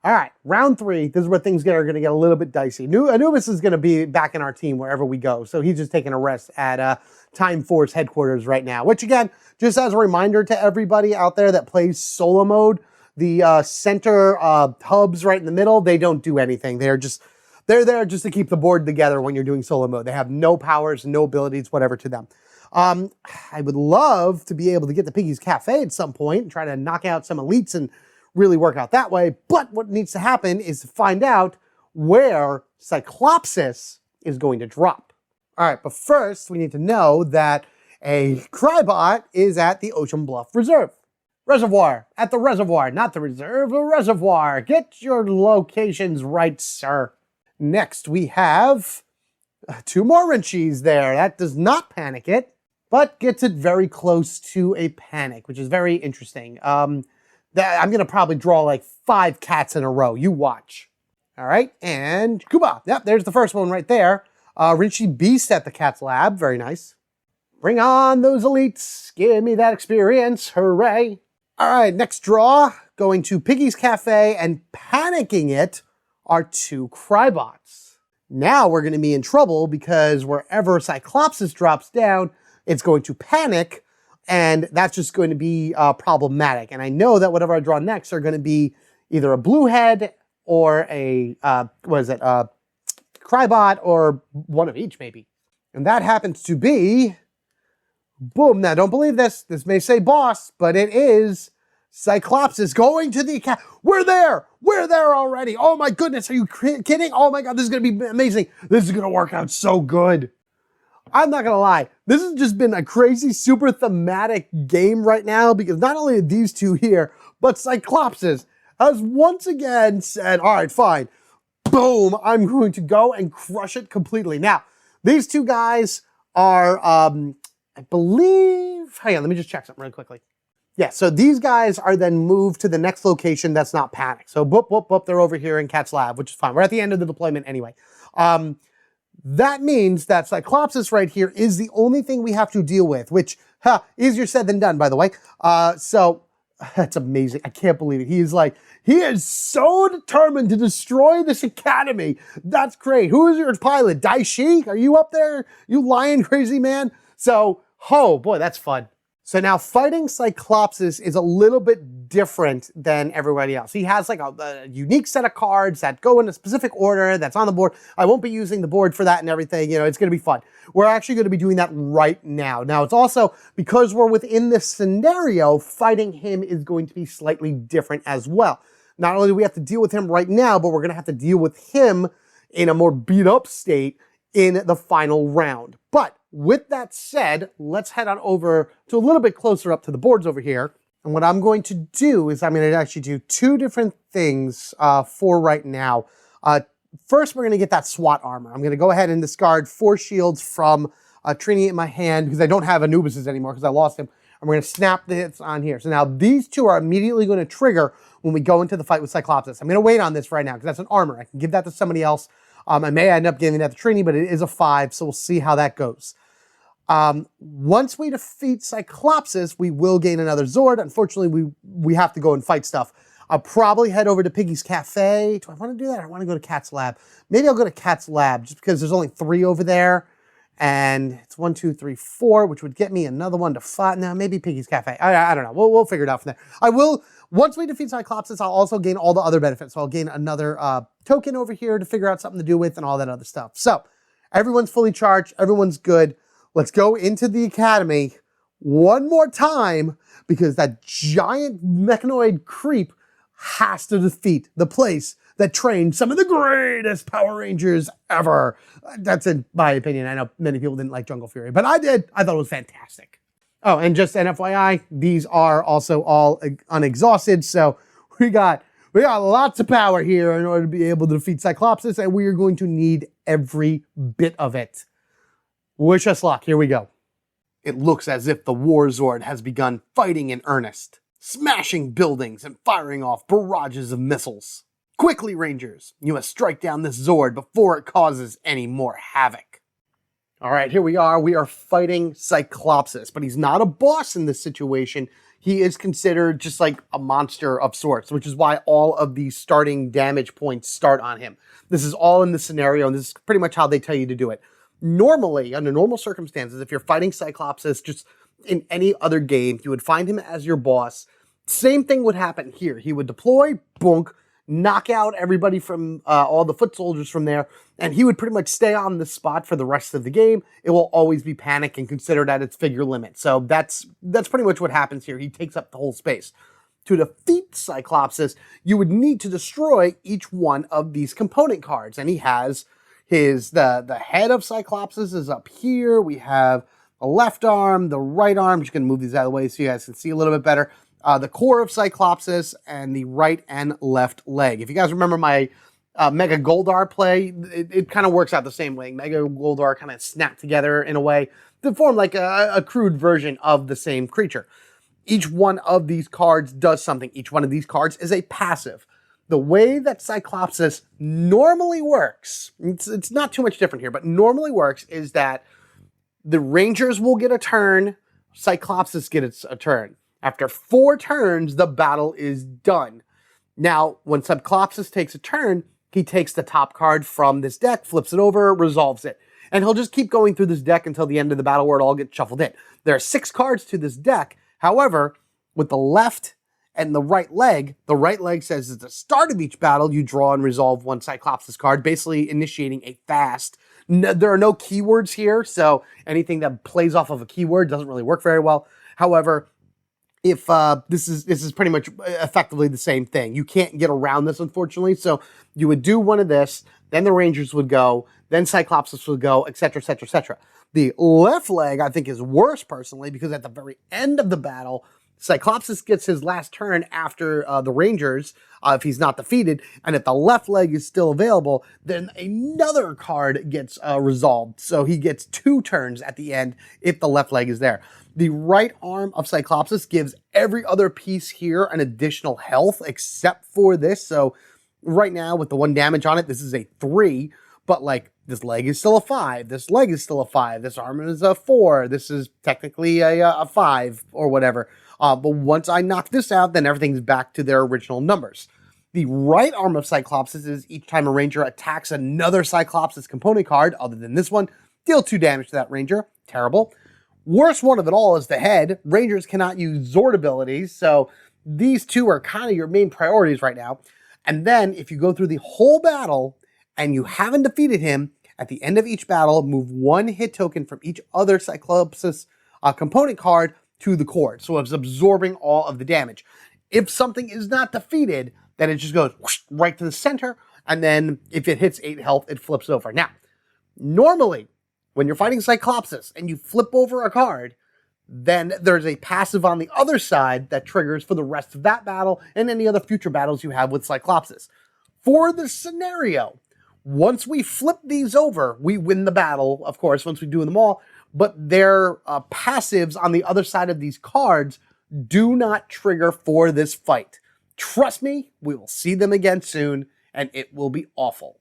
All right, round 3. This is where things are going to get a little bit dicey. Anubis is going to be back in our team wherever we go. So he's just taking a rest at Time Force headquarters right now. Which again, just as a reminder to everybody out there that plays solo mode, the center hubs right in the middle, they don't do anything. They're there just to keep the board together when you're doing solo mode. They have no powers, no abilities, whatever to them. I would love to be able to get to Piggy's Cafe at some point and try to knock out some elites and really work out that way. But what needs to happen is to find out where Cyclopsis is going to drop. All right, but first we need to know that a Crybot is at the Ocean Bluff Reservoir. At the reservoir, not the reserve, the reservoir. Get your locations right, sir. Next, we have 2 more Wrenchies there. That does not panic it, but gets it very close to a panic, which is very interesting. I'm going to probably draw like 5 cats in a row. You watch. All right, and Kuba. Yep, there's the first one right there. Wrenchie Beast at the Cat's Lab. Very nice. Bring on those elites. Give me that experience. Hooray. All right, next draw. Going to Piggy's Cafe and panicking it are 2 Crybots. Now we're going to be in trouble because wherever Cyclopsis drops down, it's going to panic, and that's just going to be problematic. And I know that whatever I draw next are going to be either a blue head or a, Crybot, or one of each maybe. And that happens to be, boom, now don't believe this. This may say boss, but it is Cyclopsis going to the account. We're there already. Oh my goodness, are you kidding? Oh my God, this is going to be amazing. This is going to work out so good. I'm not going to lie. This has just been a crazy, super thematic game right now because not only are these 2 here, but Cyclopsis has once again said, all right, fine. Boom, I'm going to go and crush it completely. Now, these 2 guys are, I believe, hang on, let me just check something really quickly. Yeah, so these guys are then moved to the next location that's not panic. So boop, boop, boop, they're over here in Cat's Lab, which is fine. We're at the end of the deployment anyway. That means that Cyclopsis right here is the only thing we have to deal with, which, easier said than done, by the way. So that's amazing. I can't believe it. He is so determined to destroy this academy. That's great. Who is your pilot? Daishi? Are you up there? You lion crazy man? So, oh boy, that's fun. So now fighting Cyclopsis is a little bit different than everybody else. He has like a unique set of cards that go in a specific order that's on the board. I won't be using the board for that and everything. You know, it's going to be fun. We're actually going to be doing that right now. Now, it's also, because we're within this scenario, fighting him is going to be slightly different as well. Not only do we have to deal with him right now, but we're going to have to deal with him in a more beat up state in the final round. But with that said, let's head on over to a little bit closer up to the boards over here. And what I'm going to do is I'm going to actually do 2 different things for right now. First, we're going to get that SWAT armor. I'm going to go ahead and discard 4 shields from Trini in my hand because I don't have Anubis's anymore because I lost him. And we're going to snap the hits on here. So now these 2 are immediately going to trigger when we go into the fight with Cyclopsis. I'm going to wait on this right now because that's an armor. I can give that to somebody else. I may end up giving that to Trini, but it is a 5, so we'll see how that goes. Once we defeat Cyclopsis, we will gain another Zord. Unfortunately, we have to go and fight stuff. I'll probably head over to Piggy's Cafe. Do I want to do that? Or I want to go to Cat's Lab. Maybe I'll go to Cat's Lab just because there's only 3 over there. And it's 1, 2, 3, 4, which would get me another one to 5. Now, maybe Piggy's Cafe. I don't know. We'll figure it out from there. I will, once we defeat Cyclopsis, I'll also gain all the other benefits. So I'll gain another token over here to figure out something to do with and all that other stuff. So everyone's fully charged. Everyone's good. Let's go into the academy one more time because that giant mechanoid creep has to defeat the place that trained some of the greatest Power Rangers ever. That's in my opinion. I know many people didn't like Jungle Fury, but I did. I thought it was fantastic. Oh, and just an FYI, these are also all unexhausted, so we got lots of power here in order to be able to defeat Cyclopsis, and we are going to need every bit of it. Wish us luck. Here we go. It looks as if the War Zord has begun fighting in earnest, smashing buildings and firing off barrages of missiles. Quickly, Rangers, you must strike down this Zord before it causes any more havoc. All right, here we are. We are fighting Cyclopsis, but he's not a boss in this situation. he is considered just like a monster of sorts, which is why all of the starting damage points start on him. This is all in the scenario, and this is pretty much how they tell you to do it. Normally, under normal circumstances, if you're fighting Cyclopsis just in any other game, you would find him as your boss. Same thing would happen here. He would deploy, boonk, knock out everybody from all the foot soldiers from there, and he would pretty much stay on the spot for the rest of the game. It will always be panic and considered at its figure limit. So that's pretty much what happens here. He takes up the whole space. To defeat Cyclopsis, you would need to destroy each one of these component cards, and he has the head of Cyclopsis is up here. We have a left arm, the right arm. I'm just going to move these out of the way so you guys can see a little bit better. The core of Cyclopsis and the right and left leg. If you guys remember my Mega Goldar play, it kind of works out the same way. Mega Goldar kind of snap together in a way to form like a crude version of the same creature. Each one of these cards does something. Each one of these cards is a passive. The way that Cyclopsis normally works, it's not too much different here, but normally works is that the Rangers will get a turn, Cyclopsis gets a turn. After 4 turns, the battle is done. Now, when Cyclopsis takes a turn, he takes the top card from this deck, flips it over, resolves it. And he'll just keep going through this deck until the end of the battle where it all gets shuffled in. There are 6 cards to this deck. However, with the left and the right leg says at the start of each battle, you draw and resolve 1 Cyclopsis card, basically initiating a fast. There are no keywords here, so anything that plays off of a keyword doesn't really work very well. However, if this is pretty much effectively the same thing. You can't get around this, unfortunately. So you would do one of this, then the Rangers would go, then Cyclopsis would go, etc., etc., etc. The left leg, I think, is worse, personally, because at the very end of the battle, Cyclopsis gets his last turn after the Rangers, if he's not defeated, and if the left leg is still available, then another card gets resolved. So he gets 2 turns at the end if the left leg is there. The right arm of Cyclopsis gives every other piece here an additional health except for this. So right now, with the 1 damage on it, this is a 3, but like this leg is still a 5, this leg is still a 5, this arm is a 4, this is technically a 5 or whatever. But once I knock this out, then everything's back to their original numbers. The right arm of Cyclopsis is each time a Ranger attacks another Cyclopsis component card, other than this one, deal 2 damage to that Ranger. Terrible. Worst one of it all is the head. Rangers cannot use Zord abilities, so these 2 are kind of your main priorities right now. And then, if you go through the whole battle and you haven't defeated him, at the end of each battle, move 1 hit token from each other Cyclopsis component card to the core. So it's absorbing all of the damage. If something is not defeated, then it just goes whoosh, right to the center, and then if it hits 8 health, it flips over. Now, normally, when you're fighting Cyclopsis and you flip over a card, then there's a passive on the other side that triggers for the rest of that battle and any other future battles you have with Cyclopsis. For this scenario, once we flip these over, we win the battle, of course, once we do them all, but their passives on the other side of these cards do not trigger for this fight. Trust me, we will see them again soon, and it will be awful.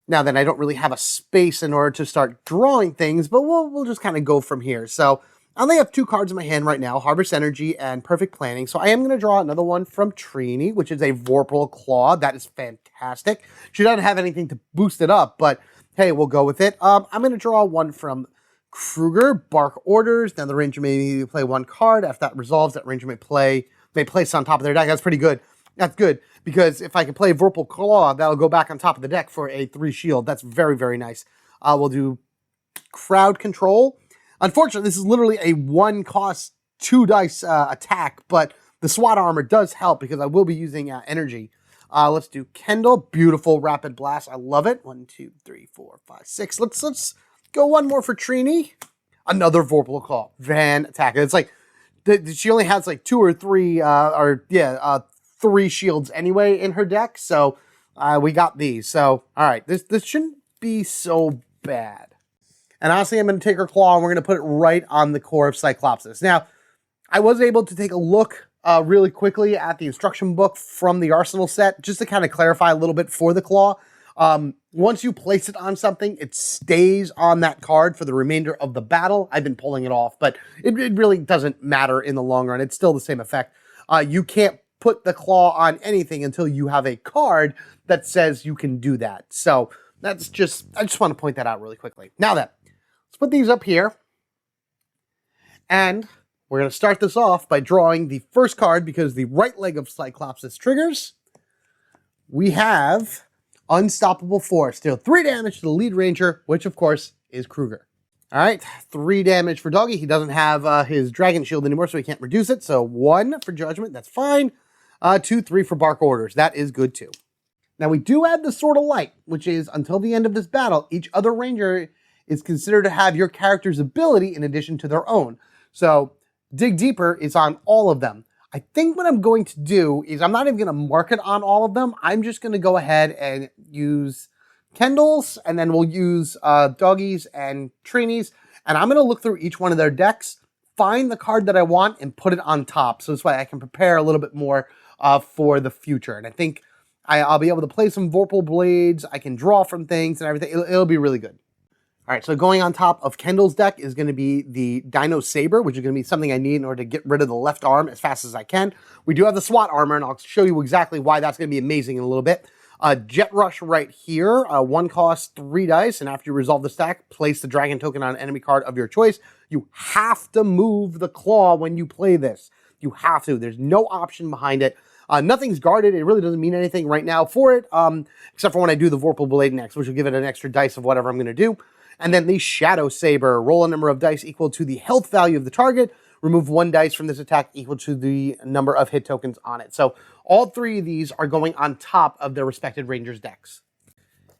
Now then, I don't really have a space in order to start drawing things, but we'll just kind of go from here. So I only have 2 cards in my hand right now, Harvest Energy and Perfect Planning. So I am going to draw another one from Trini, which is a Vorpal Claw. That is fantastic. She doesn't have anything to boost it up, but hey, we'll go with it. I'm going to draw one from Kruger, Bark Orders. Now the Ranger may play 1 card. After that resolves, that Ranger may place on top of their deck. That's pretty good. That's good, because if I can play Vorpal Claw, that'll go back on top of the deck for a 3 shield. That's very, very nice. We'll do Crowd Control. Unfortunately, this is literally a 1 cost, 2 dice attack, but the SWAT armor does help because I will be using energy. Let's do Kendall. Beautiful Rapid Blast. I love it. 1, 2, 3, 4, 5, 6. Let's go 1 more for Trini. Another Vorpal Claw. Fantastic. It's like, she only has like 2 or 3, 3 shields anyway in her deck, so we got these. So, all right, this shouldn't be so bad. And honestly, I'm going to take her claw and we're going to put it right on the core of Cyclopsis. Now, I was able to take a look really quickly at the instruction book from the Arsenal set, just to kind of clarify a little bit for the claw. Once you place it on something, it stays on that card for the remainder of the battle. I've been pulling it off, but it really doesn't matter in the long run. It's still the same effect. You can't put the claw on anything until you have a card that says you can do that. So that's just, I just want to point that out really quickly. Now then, let's put these up here. And we're going to start this off by drawing the first card because the right leg of Cyclopsis triggers. We have Unstoppable Force. Deal 3 damage to the lead ranger, which of course is Kruger. All right, 3 damage for Doggy. He doesn't have his dragon shield anymore, so he can't reduce it. So 1 for Judgment, that's fine. 2, 3 for Bark Orders. That is good too. Now we do add the Sword of Light, which is until the end of this battle, each other ranger is considered to have your character's ability in addition to their own. So Dig Deeper is on all of them. I think what I'm going to do is I'm not even going to mark it on all of them. I'm just going to go ahead and use Kendall's, and then we'll use Doggy's and Trini's, and I'm going to look through each one of their decks, find the card that I want, and put it on top. So this way I can prepare a little bit more for the future. And I think I'll be able to play some Vorpal Blades. I can draw from things and everything. It'll be really good. All right, so going on top of Kendall's deck is going to be the Dino Saber, which is going to be something I need in order to get rid of the left arm as fast as I can. We do have the SWAT armor, and I'll show you exactly why that's going to be amazing in a little bit. Jet Rush right here, 1 cost, 3 dice, and after you resolve the stack, place the dragon token on an enemy card of your choice. You have to move the claw when you play this. You have to. There's no option behind it. Nothing's guarded. It really doesn't mean anything right now for it, except for when I do the Vorpal Blade next, which will give it an extra dice of whatever I'm going to do. And then the Shadow Saber. Roll a number of dice equal to the health value of the target. Remove 1 dice from this attack equal to the number of hit tokens on it. So all 3 of these are going on top of their respected Rangers decks.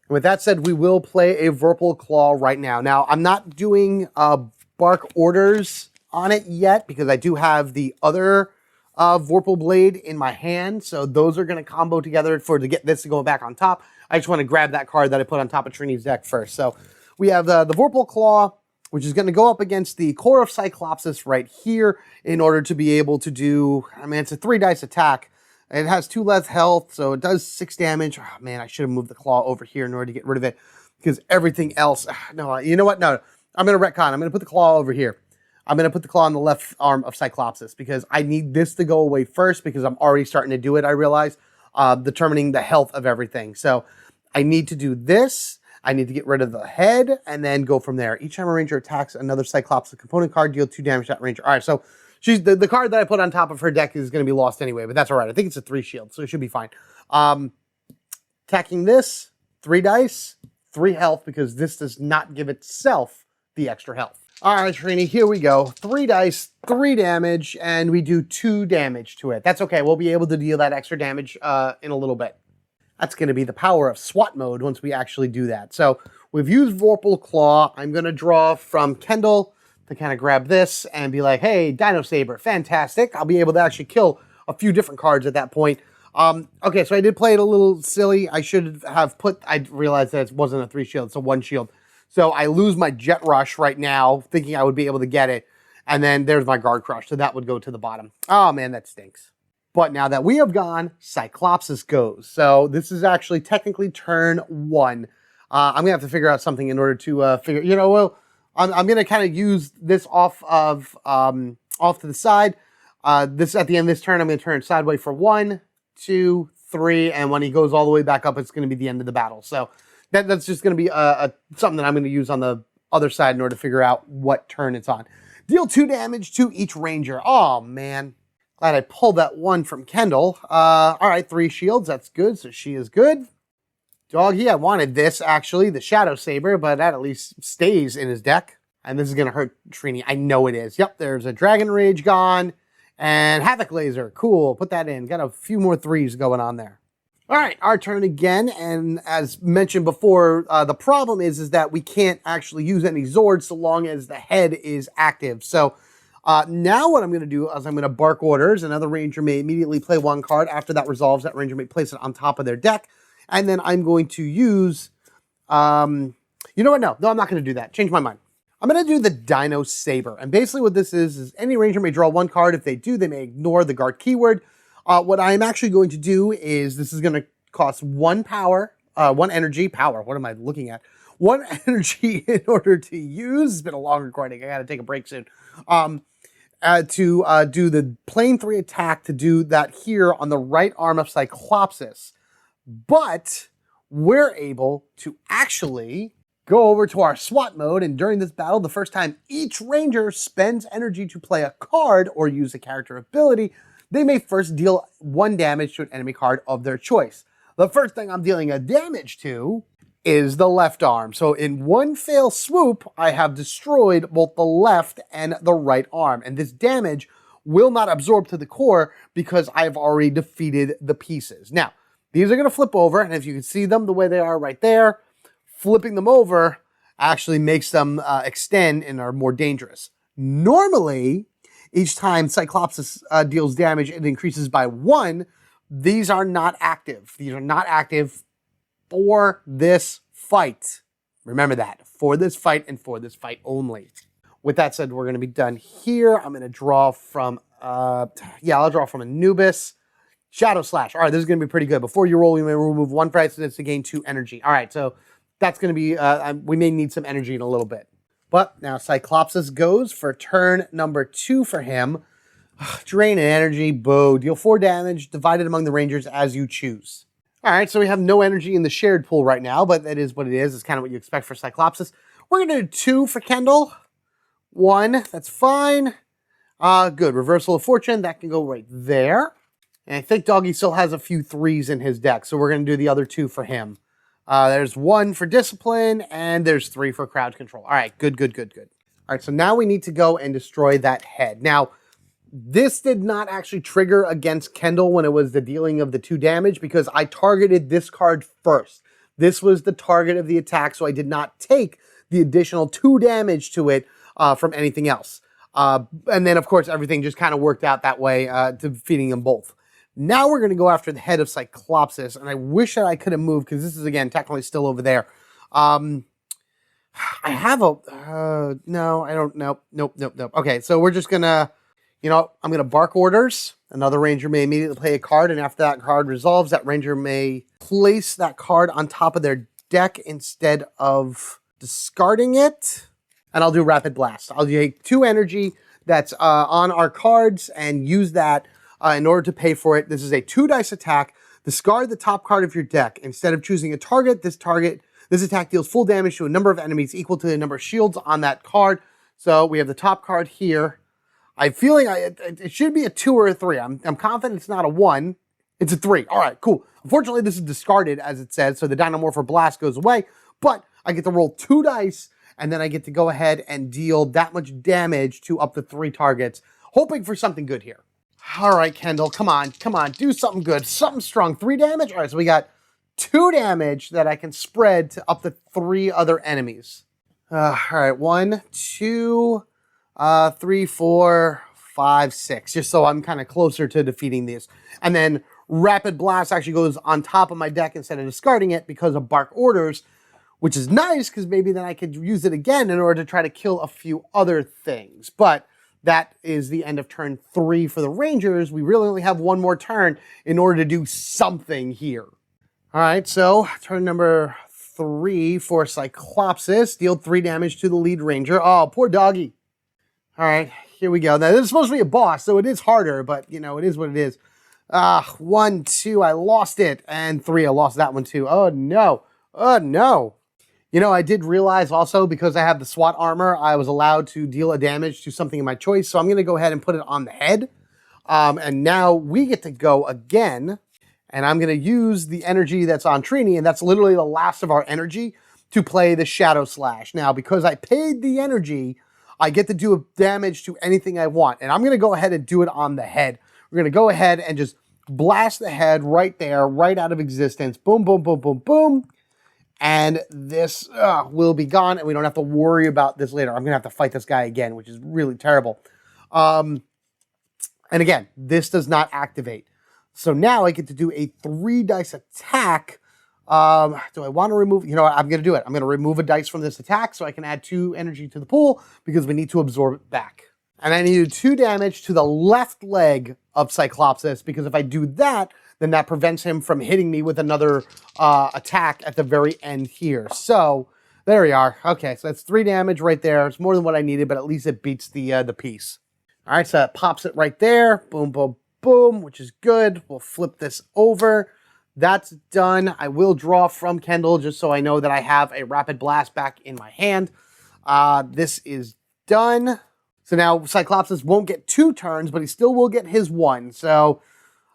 And with that said, we will play a Vorpal Claw right now. Now, I'm not doing Bark Orders on it yet because I do have the other Vorpal Blade in my hand. So those are going to combo together to get this to go back on top. I just want to grab that card that I put on top of Trini's deck first. So we have the Vorpal Claw, which is going to go up against the Core of Cyclopsis right here in order to be able to do, I mean, it's a 3 dice attack. It has 2 less health, so it does 6 damage. Oh, man, I should have moved the claw over here in order to get rid of it because everything else, no, you know what? No, I'm going to retcon. I'm going to put the claw over here. I'm going to put the claw on the left arm of Cyclopsis because I need this to go away first because I'm already starting to do it, I realize, determining the health of everything. So I need to do this. I need to get rid of the head and then go from there. Each time a ranger attacks another Cyclopsis component card, deal 2 damage to that ranger. All right, so she's the card that I put on top of her deck is going to be lost anyway, but that's all right. I think it's a 3 shield, so it should be fine. Attacking this, 3 dice, 3 health, because this does not give itself the extra health. All right, Trini, here we go. 3 dice, 3 damage, and we do 2 damage to it. That's okay. We'll be able to deal that extra damage in a little bit. That's going to be the power of SWAT mode once we actually do that. So we've used Vorpal Claw. I'm going to draw from Kendall to kind of grab this and be like, hey, Dino Saber, fantastic. I'll be able to actually kill a few different cards at that point. Okay, so I did play it a little silly. I should have I realized that it wasn't a 3 shield, it's a 1 shield. So I lose my Jet Rush right now, thinking I would be able to get it. And then there's my Guard Crush, so that would go to the bottom. Oh man, that stinks. But now that we have gone, Cyclopsis goes. So this is actually technically turn 1. I'm going to have to figure out something in order to figure, you know, well, I'm going to kind of use this off to the side. This at the end of this turn, I'm going to turn sideways for 1, 2, 3. And when he goes all the way back up, it's going to be the end of the battle. So that's just going to be something that I'm going to use on the other side in order to figure out what turn it's on. Deal 2 damage to each ranger. Oh, man. Glad I pulled that 1 from Kendall. All right, 3 shields. That's good. So she is good. Doggy, I wanted this, actually, the Shadow Saber, but that at least stays in his deck. And this is going to hurt Trini. I know it is. Yep, there's a Dragon Rage gone. And Havoc Laser. Cool. Put that in. Got a few more 3s going on there. All right, our turn again. And as mentioned before, the problem is that we can't actually use any Zords so long as the head is active. So now what I'm going to do is I'm going to Bark Orders. Another ranger may immediately play 1 card. After that resolves, that ranger may place it on top of their deck. And then I'm going to use, you know what? No, I'm not going to do that. Change my mind. I'm going to do the Dino Saber. And basically what this is any ranger may draw 1 card. If they do, they may ignore the guard keyword. What I'm actually going to do is this is going to cost 1 power one energy power. What am I looking at? One energy in order to use. It's been a long recording. I got to take a break soon. To do the plane 3 attack, to do that here on the right arm of Cyclopsis. But we're able to actually go over to our SWAT mode, and during this battle, the first time each ranger spends energy to play a card or use a character ability, they may first deal 1 damage to an enemy card of their choice. The first thing I'm dealing a damage to is the left arm. So in one fell swoop, I have destroyed both the left and the right arm. And this damage will not absorb to the core because I've already defeated the pieces. Now, these are going to flip over, and if you can see them the way they are right there, flipping them over actually makes them extend and are more dangerous. Normally, each time Cyclopsis deals damage, it increases by 1. These are not active. These are not active for this fight. Remember that. For this fight and for this fight only. With that said, we're going to be done here. I'm going to draw from, I'll draw from Anubis. Shadow Slash. All right, this is going to be pretty good. Before you roll, you may remove 1 presence to gain 2 energy. All right, so that's going to be, we may need some energy in a little bit. But now Cyclopsis goes for turn number 2 for him. Drain and energy, boo. Deal 4 damage, divided among the rangers as you choose. All right, so we have no energy in the shared pool right now, but that is what it is. It's kind of what you expect for Cyclopsis. We're going to do 2 for Kendall. 1, that's fine. Good, Reversal of Fortune, that can go right there. And I think Doggy still has a few 3s in his deck, so we're going to do the other 2 for him. There's 1 for Discipline, and there's 3 for Crowd Control. All right, good. All right, so now we need to go and destroy that head. Now, this did not actually trigger against Kendall when it was the dealing of the 2 damage because I targeted this card first. This was the target of the attack, so I did not take the additional 2 damage to it from anything else. And then, of course, everything just kind of worked out that way, defeating them both. Now we're going to go after the head of Cyclopsis, and I wish that I could have moved because this is, again, technically still over there. I have a... no, I don't... Nope. Okay, so we're just going to... You know, I'm going to bark orders. Another ranger may immediately play a card, and after that card resolves, that ranger may place that card on top of their deck instead of discarding it. And I'll do Rapid Blast. I'll take 2 energy that's on our cards and use that in order to pay for it. This is a 2-dice attack. Discard the top card of your deck. Instead of choosing a target, this attack deals full damage to a number of enemies equal to the number of shields on that card. So we have the top card here. I'm feeling it should be a 2 or a 3. I'm confident it's not a 1. It's a 3. All right, cool. Unfortunately, this is discarded, as it says, so the Dynamorpher Blast goes away. But I get to roll 2 dice, and then I get to go ahead and deal that much damage to up to 3 targets, hoping for something good here. All right, Kendall, come on. Do something good, something strong. 3 damage? All right, so we got 2 damage that I can spread to up to 3 other enemies. All right, 1, 2... 3, 4, 5, 6, just so I'm kind of closer to defeating these. And then Rapid Blast actually goes on top of my deck instead of discarding it because of Bark Orders, which is nice because maybe then I could use it again in order to try to kill a few other things. But that is the end of turn 3 for the Rangers. We really only have 1 more turn in order to do something here. All right, so turn number 3 for Cyclopsis. Deal 3 damage to the lead Ranger. Oh, poor doggy. All right, here we go. Now, this is supposed to be a boss, so it is harder, but, you know, it is what it is. 1, 2, I lost it. And 3, I lost that one, too. Oh, no. Oh, no. You know, I did realize also, because I have the SWAT armor, I was allowed to deal a damage to something of my choice, so I'm going to go ahead and put it on the head. And now we get to go again, and I'm going to use the energy that's on Trini, and that's literally the last of our energy, to play the Shadow Slash. Now, because I paid the energy, I get to do damage to anything I want. And I'm going to go ahead and do it on the head. We're going to go ahead and just blast the head right there, right out of existence. Boom, boom, boom, boom, boom. And this will be gone, and we don't have to worry about this later. I'm going to have to fight this guy again, which is really terrible. And again, this does not activate. So now I get to do a 3-dice attack. Do I want to remove... You know what? I'm going to do it. I'm going to remove a dice from this attack so I can add 2 energy to the pool because we need to absorb it back. And I need to do 2 damage to the left leg of Cyclopsis, because if I do that, then that prevents him from hitting me with another attack at the very end here. So there we are. Okay, so that's 3 damage right there. It's more than what I needed, but at least it beats the piece. All right, so that pops it right there. Boom, boom, boom, which is good. We'll flip this over. That's done. I will draw from Kendall just so I know that I have a Rapid Blast back in my hand. This is done. So now Cyclopsis won't get 2 turns, but he still will get his 1. So,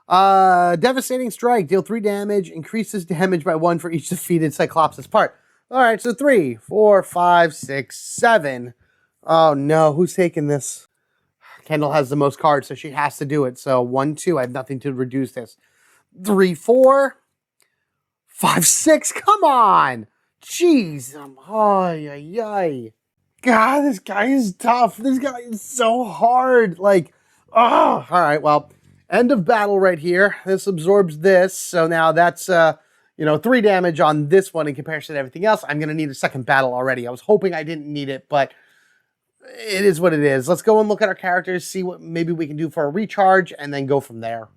Devastating Strike. Deal 3 damage. Increases damage by 1 for each defeated Cyclopsis part. All right, so 3, 4, 5, 6, 7. Oh, no. Who's taking this? Kendall has the most cards, so she has to do it. So 1, 2. I have nothing to reduce this. 3, 4, 5, 6. Come on. Jeez. Ay, ay, ay. God, this guy is tough. This guy is so hard. Like, oh, all right. Well, end of battle right here. This absorbs this. So now that's, 3 damage on this one in comparison to everything else. I'm going to need a second battle already. I was hoping I didn't need it, but it is what it is. Let's go and look at our characters, see what maybe we can do for a recharge, and then go from there.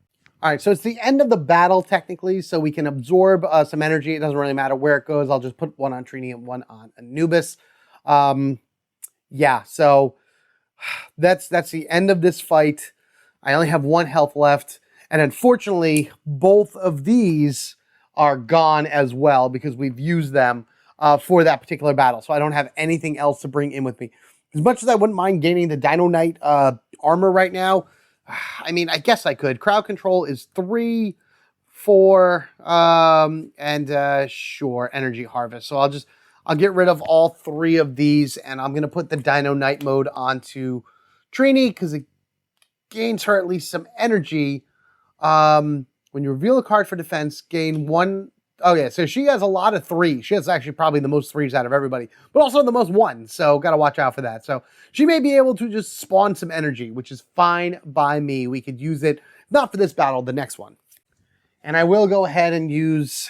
All right, so it's the end of the battle, technically, so we can absorb some energy. It doesn't really matter where it goes. I'll just put 1 on Trini and 1 on Anubis. Yeah, so that's the end of this fight. I only have 1 health left, and unfortunately, both of these are gone as well because we've used them for that particular battle. So I don't have anything else to bring in with me. As much as I wouldn't mind gaining the Dino Knight armor right now, I mean, I guess I could. Crowd control is 3, 4, and sure, energy harvest. So I'll get rid of all 3 of these, and I'm going to put the Dino Knight mode onto Trini because it gains her at least some energy. When you reveal a card for defense, gain 1. Oh, yeah, so she has a lot of 3. She has actually probably the most 3s out of everybody, but also the most 1s, so got to watch out for that. So she may be able to just spawn some energy, which is fine by me. We could use it, not for this battle, the next one. And I will go ahead and use...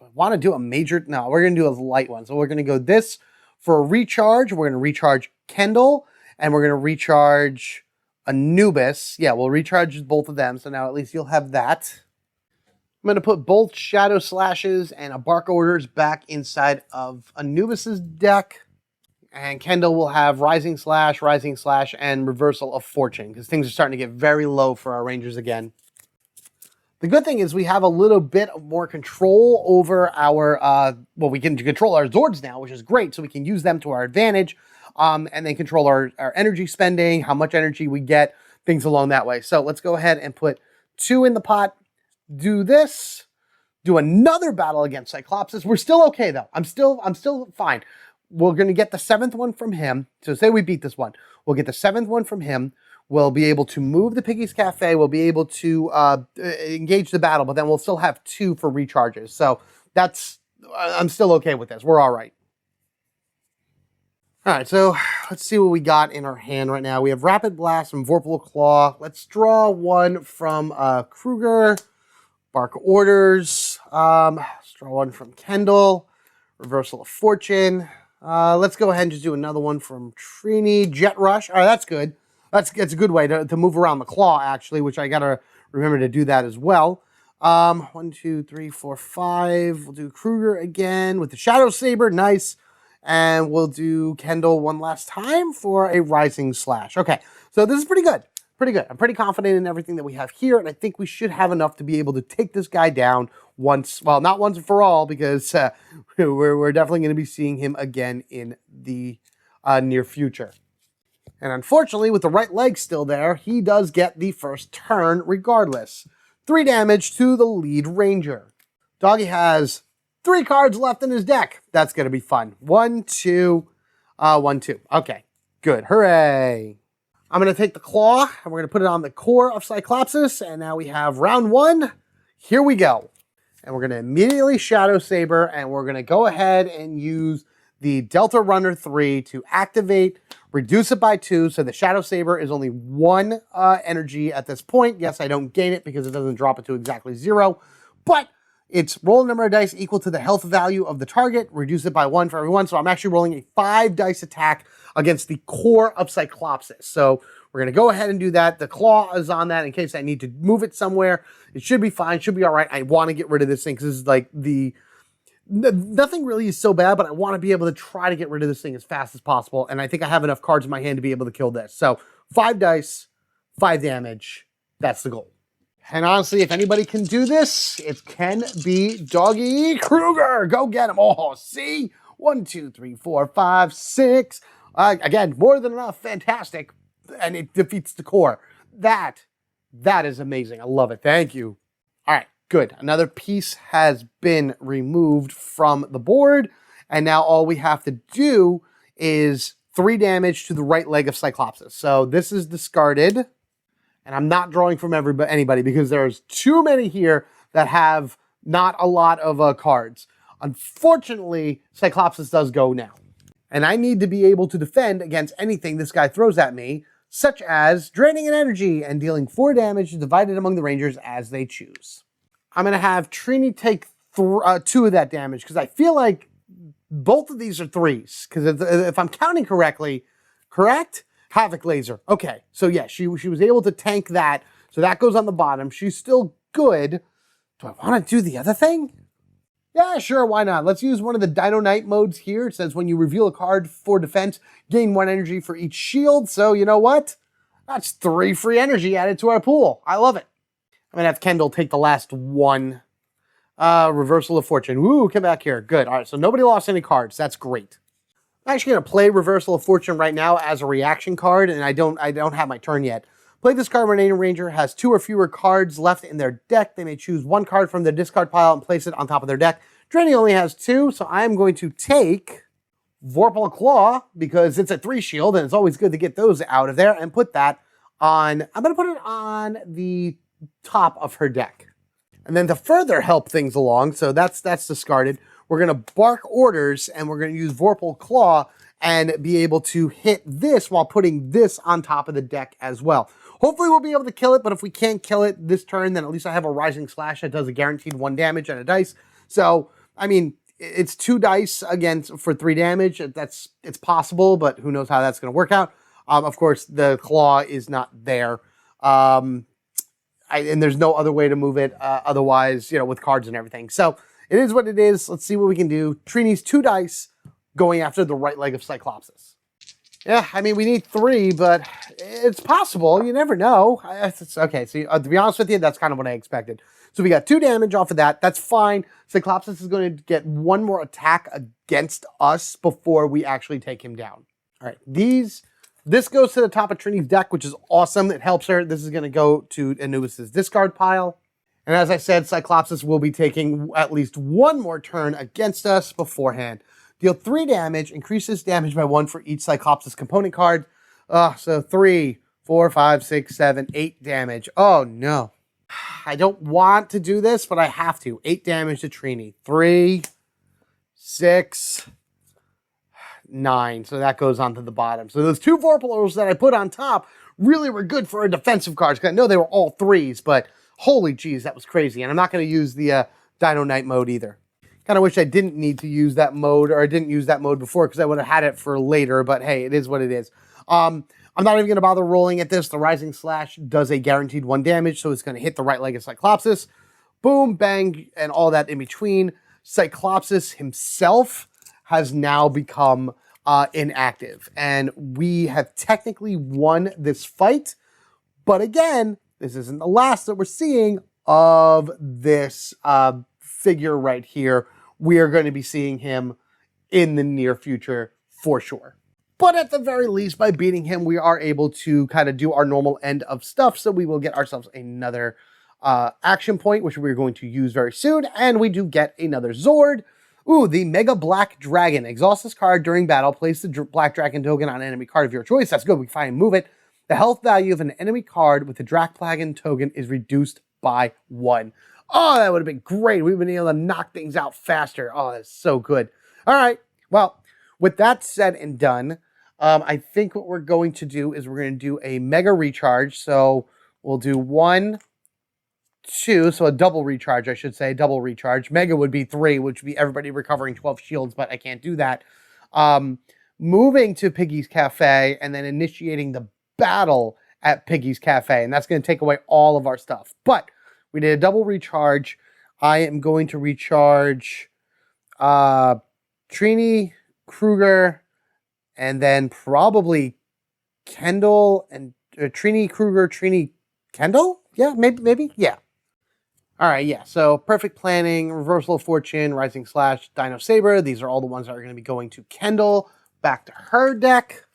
I want to do a major... No, we're going to do a light one. So we're going to go this for a recharge. We're going to recharge Kendall, and we're going to recharge Anubis. Yeah, we'll recharge both of them, so now at least you'll have that. I'm going to put both Shadow Slashes and a Bark Orders back inside of Anubis's deck. And Kendall will have Rising Slash, and Reversal of Fortune, because things are starting to get very low for our Rangers again. The good thing is we have a little bit more control over our, we can control our Zords now, which is great, so we can use them to our advantage, and then control our energy spending, how much energy we get, things along that way. So let's go ahead and put 2 in the pot, do this, do another battle against Cyclopsis. We're still okay, though. I'm still fine. We're going to get the 7th one from him. So say we beat this one. We'll get the 7th one from him. We'll be able to move the Piggy's Cafe. We'll be able to engage the battle, but then we'll still have 2 for recharges. So I'm still okay with this. We're all right. All right, so let's see what we got in our hand right now. We have Rapid Blast and Vorpal Claw. Let's draw 1 from Kruger. Bark Orders. Let's draw 1 from Kendall. Reversal of Fortune. Let's go ahead and just do another one from Trini. Jet Rush. All right, that's good. That's a good way to move around the claw, actually, which I got to remember to do that as well. 1, 2, 3, 4, 5. We'll do Kruger again with the Shadow Saber. Nice. And we'll do Kendall one last time for a Rising Slash. Okay, so this is pretty good. Pretty good. I'm pretty confident in everything that we have here, and I think we should have enough to be able to take this guy down once, well, not once and for all, because we're definitely going to be seeing him again in the near future. And unfortunately, with the right leg still there, he does get the first turn regardless. 3 damage to the lead ranger. Doggy has 3 cards left in his deck. That's going to be fun. 1, 2, 1, 2. Okay, good. Hooray. I'm going to take the claw, and we're going to put it on the core of Cyclopsis, and now we have round 1. Here we go. And we're going to immediately Shadow Saber, and we're going to go ahead and use the Delta Runner 3 to activate, reduce it by 2, so the Shadow Saber is only 1 energy at this point. Yes, I don't gain it because it doesn't drop it to exactly 0, but It's roll a number of dice equal to the health value of the target, reduce it by 1 for every one. So I'm actually rolling a 5 dice attack against the core of Cyclopsis. So we're going to go ahead and do that. The claw is on that in case I need to move it somewhere. It should be fine, should be all right. I want to get rid of this thing because this is like nothing really is so bad, but I want to be able to try to get rid of this thing as fast as possible. And I think I have enough cards in my hand to be able to kill this. So 5 dice, 5 damage. That's the goal. And honestly, if anybody can do this, it can be Doggy Kruger. Go get him. Oh, see? 1, 2, 3, 4, 5, 6. Again, more than enough. Fantastic. And it defeats the core. That is amazing. I love it. Thank you. All right, good. Another piece has been removed from the board. And now all we have to do is 3 damage to the right leg of Cyclopsis. So this is discarded. And I'm not drawing from anybody because there's too many here that have not a lot of cards. Unfortunately, Cyclopsis does go now. And I need to be able to defend against anything this guy throws at me, such as draining an energy and dealing 4 damage divided among the Rangers as they choose. I'm going to have Trini take 2 of that damage because I feel like both of these are 3s. Because if I'm counting correctly, correct? Havoc Laser. Okay, so yeah, she was able to tank that. So that goes on the bottom. She's still good. Do I want to do the other thing? Yeah, sure, why not? Let's use one of the Dino Knight modes here. It says when you reveal a card for defense, gain 1 energy for each shield. So you know what? That's 3 free energy added to our pool. I love it. I'm going to have Kendall take the last one. Reversal of Fortune. Woo, come back here. Good. All right, so nobody lost any cards. That's great. I'm actually going to play Reversal of Fortune right now as a reaction card, and I don't have my turn yet. Play this card when any Ranger has 2 or fewer cards left in their deck. They may choose 1 card from their discard pile and place it on top of their deck. Draining only has 2, so I'm going to take Vorpal Claw, because it's a 3 shield, and it's always good to get those out of there, and put that on, I'm going to put it on the top of her deck. And then to further help things along, so that's discarded, we're going to Bark Orders, and we're going to use Vorpal Claw and be able to hit this while putting this on top of the deck as well. Hopefully we'll be able to kill it, but if we can't kill it this turn, then at least I have a Rising Slash that does a guaranteed 1 damage and a dice. So, I mean, it's 2 dice against for 3 damage. It's possible, but who knows how that's going to work out. Of course, the claw is not there. And there's no other way to move it otherwise, with cards and everything. So it is what it is. Let's see what we can do. Trini's 2 dice going after the right leg of Cyclopsis. Yeah, I mean, we need 3, but it's possible. You never know. Okay, so to be honest with you, that's kind of what I expected. So we got 2 damage off of that. That's fine. Cyclopsis is going to get 1 more attack against us before we actually take him down. All right, this goes to the top of Trini's deck, which is awesome. It helps her. This is going to go to Anubis's discard pile. And as I said, Cyclopsis will be taking at least 1 more turn against us beforehand. Deal 3 damage, increases damage by 1 for each Cyclopsis component card. So 3, 4, 5, 6, 7, 8 damage. Oh no. I don't want to do this, but I have to. 8 damage to Trini. 3, 6, 9. So that goes onto the bottom. So those 2 Vorpals that I put on top really were good for our defensive cards. Because I know they were all 3s, but holy jeez, that was crazy. And I'm not going to use the Dino Knight mode either. Kind of wish I didn't need to use that mode, or I didn't use that mode before because I would have had it for later, but hey, it is what it is. I'm not even going to bother rolling at this. The Rising Slash does a guaranteed 1 damage, so it's going to hit the right leg of Cyclopsis. Boom, bang, and all that in between. Cyclopsis himself has now become inactive, and we have technically won this fight, but again, this isn't the last that we're seeing of this figure right here. We are going to be seeing him in the near future for sure. But at the very least, by beating him, we are able to kind of do our normal end of stuff. So we will get ourselves another action point, which we're going to use very soon. And we do get another Zord. Ooh, the Mega Black Dragon. Exhaust this card during battle. Place the Black Dragon token on an enemy card of your choice. That's good. We can finally move it. The health value of an enemy card with the Dragon token is reduced by 1. Oh, that would have been great. We've been able to knock things out faster. Oh, that's so good. All right. Well, with that said and done, I think what we're going to do is we're going to do a Mega Recharge. So we'll do 1, 2, so a double recharge, I should say, double recharge. Mega would be 3, which would be everybody recovering 12 shields, but I can't do that. Moving to Piggy's Cafe and then initiating the battle at Piggy's Cafe, and that's going to take away all of our stuff. But we did a double recharge. I am going to recharge Trini, Kruger, and then probably Kendall and Trini, Kruger, Trini, Kendall? Yeah, maybe, yeah. All right, yeah, so Perfect Planning, Reversal of Fortune, Rising Slash, Dino Saber. These are all the ones that are going to be going to Kendall. Back to her deck.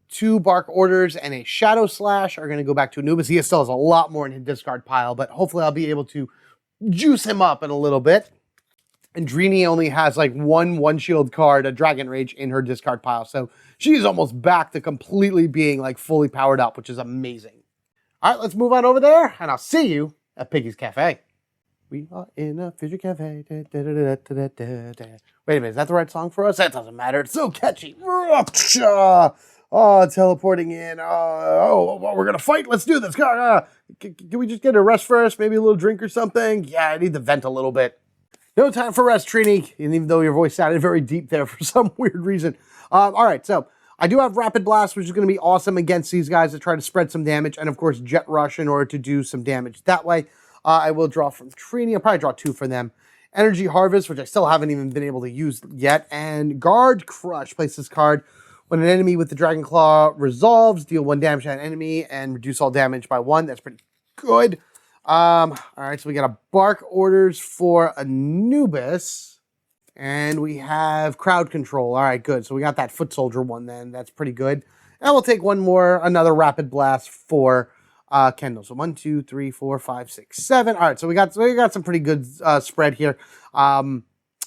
2 Bark Orders and a Shadow Slash are going to go back to Anubis. He still has a lot more in his discard pile, but hopefully I'll be able to juice him up in a little bit. And Drini only has like one shield card, a Dragon Rage, in her discard pile. So she's almost back to completely being like fully powered up, which is amazing. All right, let's move on over there, and I'll see you at Piggy's Cafe. We are in a Fisher Cafe. Wait a minute, is that the right song for us? That doesn't matter. It's so catchy. Oh, teleporting in. Oh, we're going to fight. Let's do this. Can we just get a rest first? Maybe a little drink or something? Yeah, I need to vent a little bit. No time for rest, Trini. And even though your voice sounded very deep there for some weird reason. All right, so I do have Rapid Blast, which is going to be awesome against these guys to try to spread some damage. And, of course, Jet Rush in order to do some damage that way. I will draw from Trini. I'll probably draw 2 for them. Energy Harvest, which I still haven't even been able to use yet. And Guard Crush. Place this card. When an enemy with the Dragon Claw resolves, deal 1 damage to an enemy and reduce all damage by 1. That's pretty good. All right, so we got a Bark Orders for Anubis. And we have Crowd Control. All right, good. So we got that Foot Soldier one then. That's pretty good. And we'll take another Rapid Blast for Kendall. So 1, 2, 3, 4, 5, 6, 7. All right, so we got some pretty good spread here.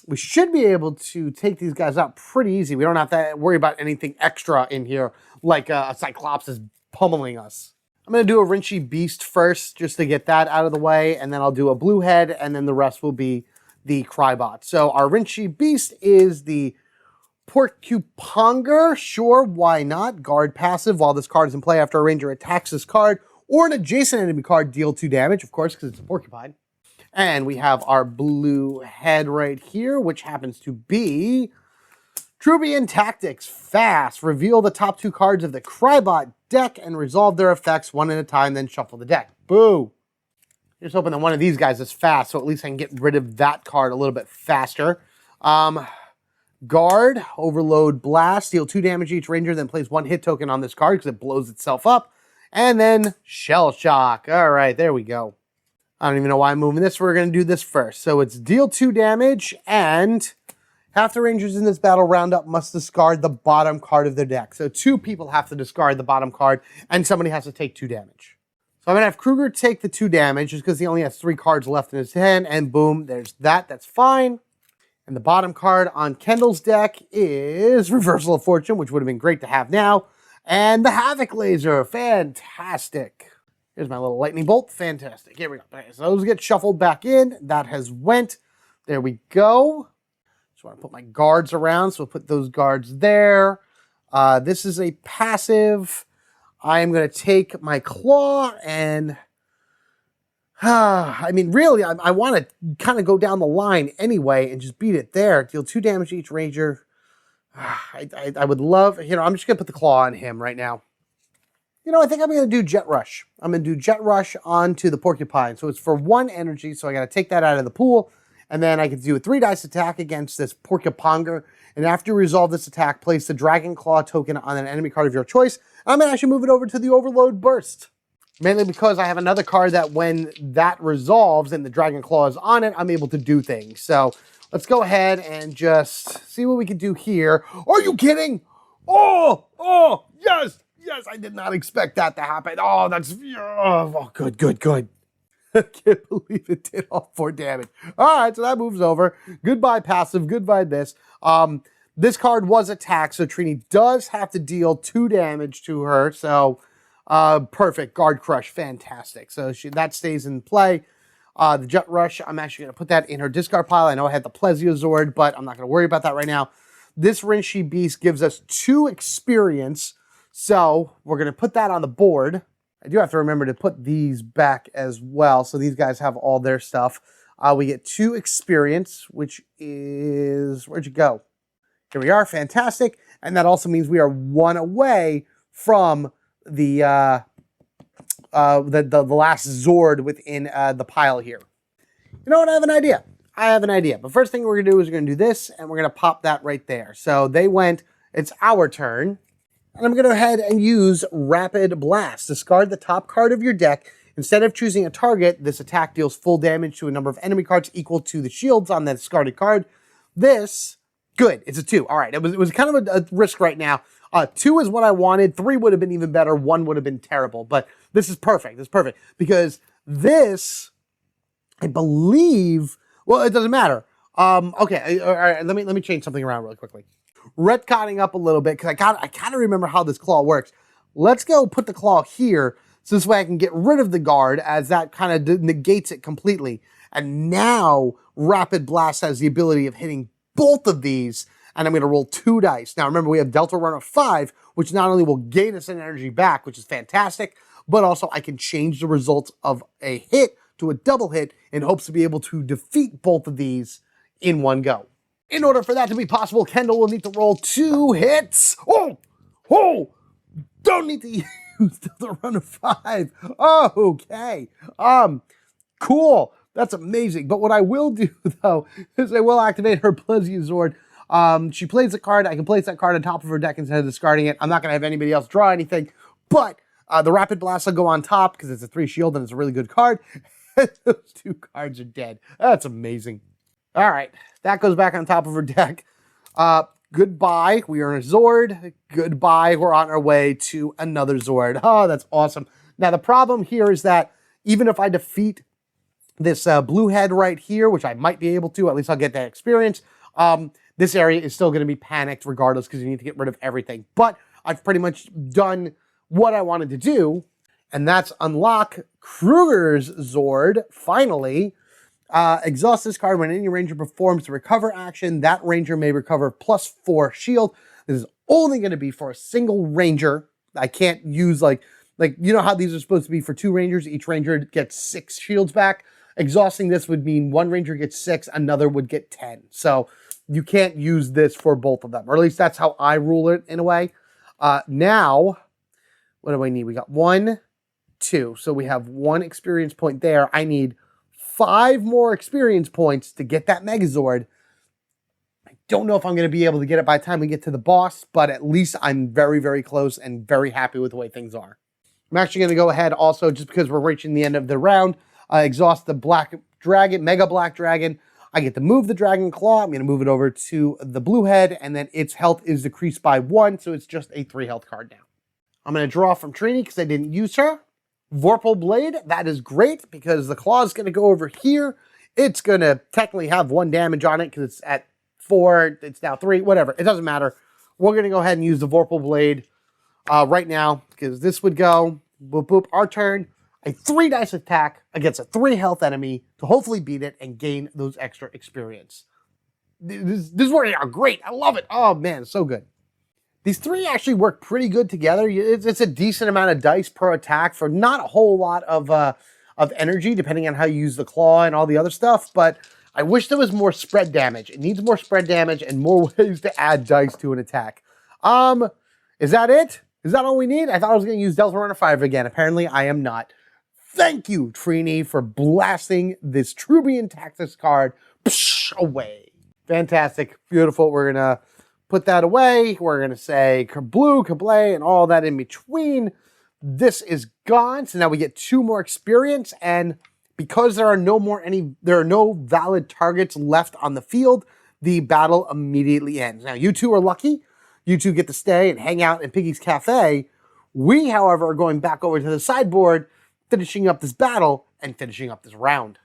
We should be able to take these guys out pretty easy. We don't have to worry about anything extra in here, like a Cyclops is pummeling us. I'm going to do a Rinchi Beast first, just to get that out of the way, and then I'll do a Blue Head, and then the rest will be the Crybot. So our Rinchi Beast is the Porcuponger. Sure, why not? Guard passive. While this card is in play after a ranger attacks this card, or an adjacent enemy card, deal 2 damage, of course, because it's a porcupine. And we have our Blue Head right here, which happens to be Trubian Tactics. Fast. Reveal the top 2 cards of the Crybot deck and resolve their effects 1 at a time, then shuffle the deck. Boo! Just hoping that one of these guys is fast, so at least I can get rid of that card a little bit faster. Guard, Overload Blast. Deal 2 damage each ranger, then place 1 hit token on this card because it blows itself up. And then Shell Shock. All right, there we go. I don't even know why I'm moving this. We're going to do this first. So it's deal 2 damage, and half the rangers in this battle roundup must discard the bottom card of their deck. So 2 people have to discard the bottom card, and somebody has to take 2 damage. So I'm going to have Kruger take the 2 damage, just because he only has 3 cards left in his hand, and boom, there's that. That's fine. And the bottom card on Kendall's deck is Reversal of Fortune, which would have been great to have now, and the Havoc Laser. Fantastic. Here's my little lightning bolt. Fantastic. Here we go. Okay, so those get shuffled back in. That has went. There we go. Just want to put my guards around, so we'll put those guards there. This is a passive. I am going to take my claw and... I mean, really, I want to kind of go down the line anyway and just beat it there. Deal 2 damage to each ranger. I would love... You know, I'm just going to put the claw on him right now. You know, I think I'm going to do Jet Rush. I'm going to do Jet Rush onto the Porcupine. So it's for 1 energy, so I got to take that out of the pool. And then I can do a 3-dice attack against this Porcuponger. And after you resolve this attack, place the Dragon Claw token on an enemy card of your choice. I'm going to actually move it over to the Overload Burst. Mainly because I have another card that when that resolves and the Dragon Claw is on it, I'm able to do things. So let's go ahead and just see what we can do here. Are you kidding? Oh, yes. Yes, I did not expect that to happen. Oh, that's... Oh, good. I can't believe it did all 4 damage. All right, so that moves over. Goodbye, passive. Goodbye, this. This card was attacked, so Trini does have to deal 2 damage to her. So, perfect. Guard Crush. Fantastic. So that stays in play. The Jet Rush, I'm actually going to put that in her discard pile. I know I had the Mega Zord, but I'm not going to worry about that right now. This Rinchi Beast gives us 2 experience. So we're going to put that on the board. I do have to remember to put these back as well. So these guys have all their stuff. We get 2 experience, which is, where'd you go? Here we are, fantastic. And that also means we are 1 away from the last Zord within the pile here. You know what, I have an idea. But first thing we're gonna do is we're gonna do this, and we're gonna pop that right there. So they went, it's our turn. And I'm gonna go ahead and use Rapid Blast. Discard the top card of your deck. Instead of choosing a target, this attack deals full damage to a number of enemy cards equal to the shields on that discarded card. This, good, it's a 2. All right, it was kind of a risk right now. 2 is what I wanted. 3 would have been even better. 1 would have been terrible. But this is perfect. This is perfect. Because this, I believe, well, it doesn't matter. Okay, all right, let me change something around really quickly. Retconning up a little bit, because I kind of remember how this claw works. Let's go put the claw here, so this way I can get rid of the guard, as that kind of negates it completely. And now, Rapid Blast has the ability of hitting both of these, and I'm going to roll 2 dice. Now, remember, we have Delta Run of 5, which not only will gain us an energy back, which is fantastic, but also I can change the results of a hit to a double hit in hopes to be able to defeat both of these in one go. In order for that to be possible, Kendall will need to roll 2 hits. Oh, don't need to use Delta Run of 5. Okay, cool. That's amazing. But what I will do, though, is I will activate her Plesiosaur. She plays a card. I can place that card on top of her deck instead of discarding it. I'm not going to have anybody else draw anything. But the Rapid Blast will go on top because it's a 3 shield and it's a really good card. Those 2 cards are dead. That's amazing. All right. That goes back on top of her deck. Goodbye. We are in a Zord. Goodbye. We're on our way to another Zord. Oh, that's awesome. Now, the problem here is that even if I defeat this blue head right here, which I might be able to, at least I'll get that experience, this area is still going to be panicked regardless because you need to get rid of everything. But I've pretty much done what I wanted to do, and that's unlock Kruger's Zord, finally. Exhaust this card when any ranger performs the recover action. That ranger may recover +4 shield. This is only going to be for a single ranger. I can't use like, you know how these are supposed to be for 2 rangers? Each ranger gets 6 shields back. Exhausting this would mean 1 ranger gets 6, another would get 10. So you can't use this for both of them, or at least that's how I rule it in a way. Now, what do I need? We got 1, 2. So we have 1 experience point there. I need 5 more experience points to get that Mega Zord. I don't know if I'm going to be able to get it by the time we get to the boss, but at least I'm very, very close and very happy with the way things are. I'm actually going to go ahead also, just because we're reaching the end of the round, exhaust the Black Dragon, Mega Black Dragon. I get to move the Dragon Claw. I'm going to move it over to the blue head, and then its health is decreased by 1, so it's just a 3 health card now. I'm going to draw from Trini because I didn't use her. Vorpal Blade, that is great because the claw is going to go over here. It's going to technically have 1 damage on it because it's at 4, it's now 3, whatever. It doesn't matter. We're going to go ahead and use the Vorpal Blade right now because this would go, boop, boop, our turn. A 3 dice attack against a 3 health enemy to hopefully beat it and gain those extra experience. This is working out great. I love it. Oh man, it's so good. These 3 actually work pretty good together. It's a decent amount of dice per attack for not a whole lot of energy, depending on how you use the claw and all the other stuff. But I wish there was more spread damage. It needs more spread damage and more ways to add dice to an attack. Is that it? Is that all we need? I thought I was going to use Delta Runner 5 again. Apparently, I am not. Thank you, Trini, for blasting this Trubian Tactics card away. Fantastic. Beautiful. We're going to put that away. We're going to say kabloo, kablay, and all that in between. This is gone. So now we get 2 more experience. And because there are no valid targets left on the field, the battle immediately ends. Now, you 2 are lucky. You 2 get to stay and hang out in Piggy's Cafe. We, however, are going back over to the sideboard, finishing up this battle and finishing up this round.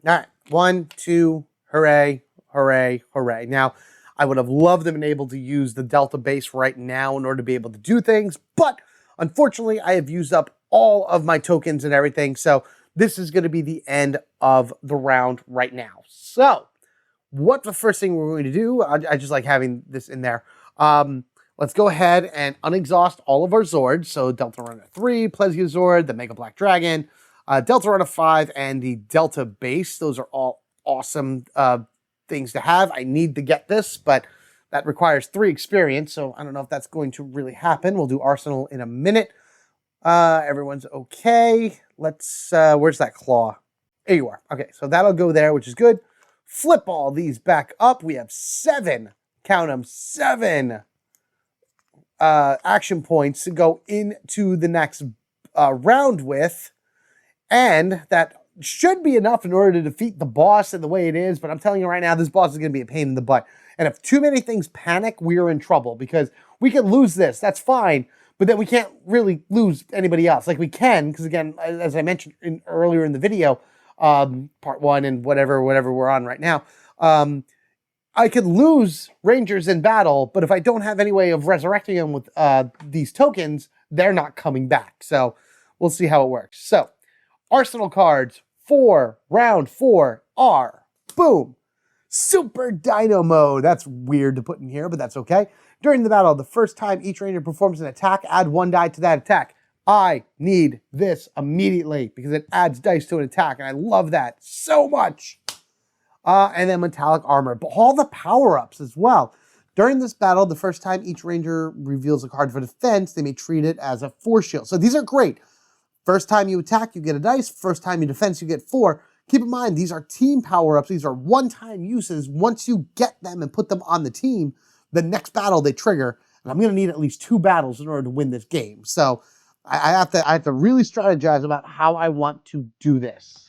All right, 1, 2, hooray, hooray, hooray. Now, I would have loved to have been able to use the Delta base right now in order to be able to do things, but unfortunately, I have used up all of my tokens and everything, so this is going to be the end of the round right now. So, what the first thing we're going to do, I just like having this in there. let's go ahead and unexhaust all of our Zords. So Delta Run of 3, Mega Zord, the Mega Black Dragon, Delta Run of 5, and the Delta Base. Those are all awesome things to have. I need to get this, but that requires 3 experience, so I don't know if that's going to really happen. We'll do Arsenal in a minute. Everyone's okay. Let's, where's that claw? There you are. Okay, so that'll go there, which is good. Flip all these back up. We have 7, count them, 7 action points to go into the next round with. And that should be enough in order to defeat the boss in the way it is. But I'm telling you right now, this boss is going to be a pain in the butt. And if too many things panic, we are in trouble because we could lose this. That's fine. But then we can't really lose anybody else. Like we can, because again, as I mentioned earlier in the video, part 1 and whatever we're on right now, I could lose Rangers in battle, but if I don't have any way of resurrecting them with these tokens, they're not coming back. So we'll see how it works. So Arsenal cards for round 4 are, boom, Super Dino Mode. That's weird to put in here, but that's okay. During the battle, the first time each Ranger performs an attack, add 1 die to that attack. I need this immediately because it adds dice to an attack, and I love that so much. And then metallic armor, but all the power-ups as well. During this battle, the first time each Ranger reveals a card for defense, they may treat it as a force shield. So these are great. First time you attack, you get a dice. First time you defense, you get 4. Keep in mind, these are team power-ups. These are one-time uses. Once you get them and put them on the team, the next battle they trigger. And I'm going to need at least 2 battles in order to win this game. So I have to really strategize about how I want to do this.